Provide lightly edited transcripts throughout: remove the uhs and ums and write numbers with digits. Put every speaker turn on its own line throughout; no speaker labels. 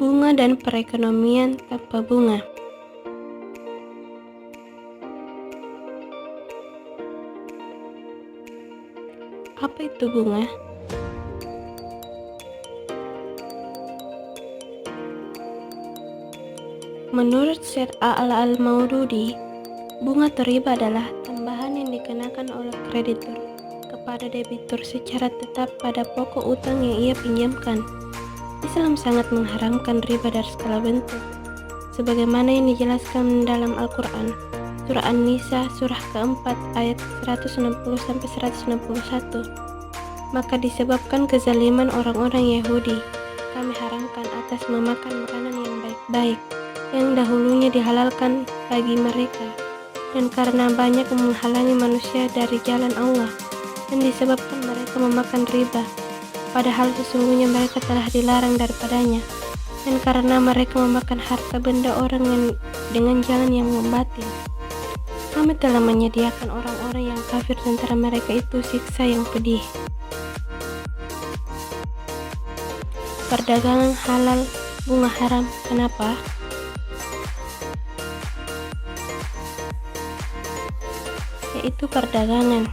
Bunga dan perekonomian tanpa bunga. Apa itu bunga? Menurut Syed Al-Maududi, bunga atau riba adalah tambahan yang dikenakan oleh kreditur kepada debitur secara tetap pada pokok utang yang ia pinjamkan. Islam sangat mengharamkan riba dari segala bentuk, sebagaimana yang dijelaskan dalam Al-Quran, Surah An-Nisa, surah keempat, ayat 160-161. Maka disebabkan kezaliman orang-orang Yahudi, kami haramkan atas memakan makanan yang baik-baik, yang dahulunya dihalalkan bagi mereka, dan karena banyak menghalangi manusia dari jalan Allah, dan disebabkan mereka memakan riba, padahal sesungguhnya mereka telah dilarang daripadanya, dan karena mereka memakan harta benda orang yang dengan jalan yang membatil. Kami telah menyediakan orang-orang yang kafir di antara mereka itu siksa yang pedih. Perdagangan halal, bunga haram. Kenapa? Yaitu perdagangan.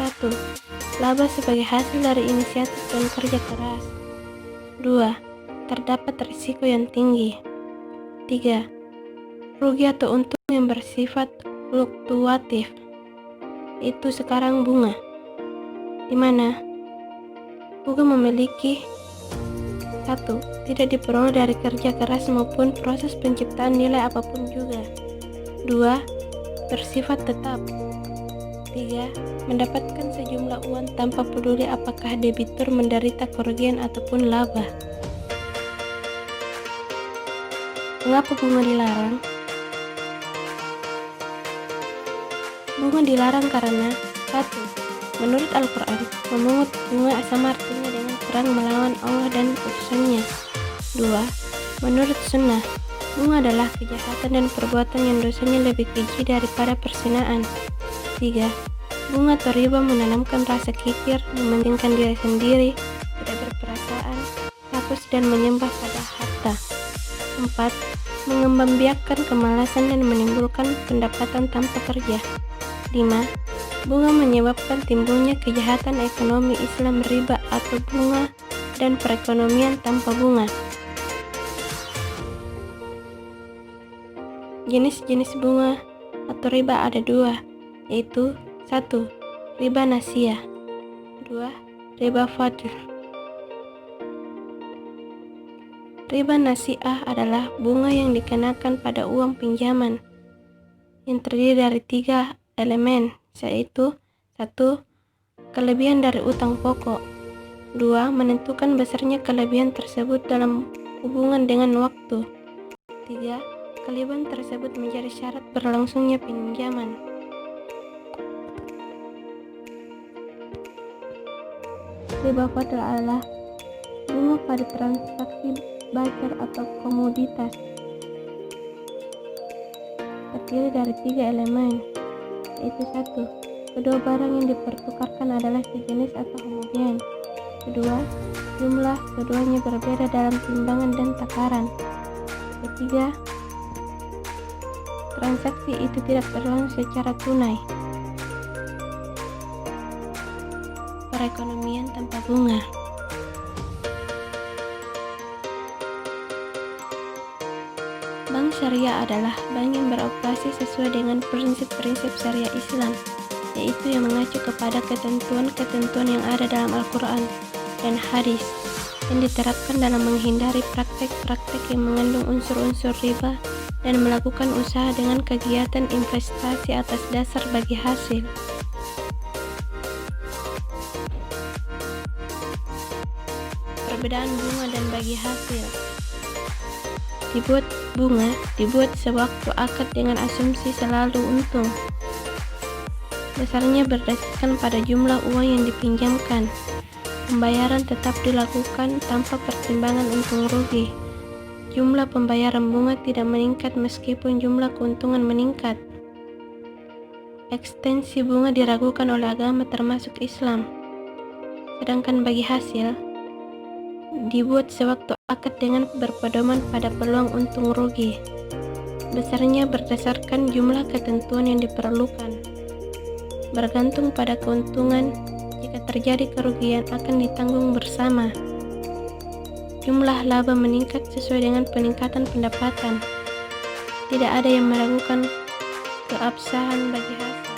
1. Laba sebagai hasil dari inisiatif dan kerja keras. 2. Terdapat risiko yang tinggi. 3. Rugi atau untung yang bersifat fluktuatif. Itu sekarang bunga, di mana bunga memiliki 1. Tidak diperoleh dari kerja keras maupun proses penciptaan nilai apapun juga. 2. Bersifat tetap. 3. Mendapatkan sejumlah uang tanpa peduli apakah debitur menderita kerugian ataupun laba. Mengapa bunga dilarang? Bunga dilarang karena 1. Menurut Al-Quran, memungut bunga sama artinya dengan perang melawan Allah dan utusannya. 2. Menurut Sunnah, bunga adalah kejahatan dan perbuatan yang dosanya lebih keji daripada perzinaan. 3. Bunga atau riba menanamkan rasa kikir, mementingkan diri sendiri, tidak berperasaan, takut dan menyembah pada harta. 4. Mengembangbiakkan kemalasan dan menimbulkan pendapatan tanpa kerja. 5. Bunga menyebabkan timbulnya kejahatan ekonomi Islam. Riba atau bunga dan perekonomian tanpa bunga. Jenis-jenis bunga atau riba ada 2, yaitu 1. Riba nasiyah. 2. Riba fadl. Riba nasiah adalah bunga yang dikenakan pada uang pinjaman yang terdiri dari 3 elemen, yaitu 1. Kelebihan dari utang pokok. 2. Menentukan besarnya kelebihan tersebut dalam hubungan dengan waktu. 3. Kelebihan tersebut menjadi syarat berlangsungnya pinjaman. Riba fadl adalah bunga pada transaksi barter atau komoditas, terdiri dari 3 elemen, yaitu 1. Kedua barang yang dipertukarkan adalah sejenis atau homogen. 2. Jumlah keduanya berbeda dalam timbangan dan takaran. 3. Transaksi itu tidak berlangsung secara tunai. Perekonomian tanpa bunga. Bank syariah adalah bank yang beroperasi sesuai dengan prinsip-prinsip syariah Islam, yaitu yang mengacu kepada ketentuan-ketentuan yang ada dalam Al-Quran dan hadis, yang diterapkan dalam menghindari praktek-praktek yang mengandung unsur-unsur riba dan melakukan usaha dengan kegiatan investasi atas dasar bagi hasil. Perbedaan bunga dan bagi hasil. Bunga dibuat sewaktu akad dengan asumsi selalu untung. Besarnya berdasarkan pada jumlah uang yang dipinjamkan. Pembayaran tetap dilakukan tanpa pertimbangan untung rugi. Jumlah pembayaran bunga tidak meningkat meskipun jumlah keuntungan meningkat. Ekstensi bunga diragukan oleh agama termasuk Islam. Sedangkan bagi hasil, dibuat sewaktu akad dengan berpedoman pada peluang untung rugi. Besarnya berdasarkan jumlah ketentuan yang diperlukan. Bergantung pada keuntungan, jika terjadi kerugian akan ditanggung bersama. Jumlah laba meningkat sesuai dengan peningkatan pendapatan. Tidak ada yang meragukan keabsahan bagi hasil.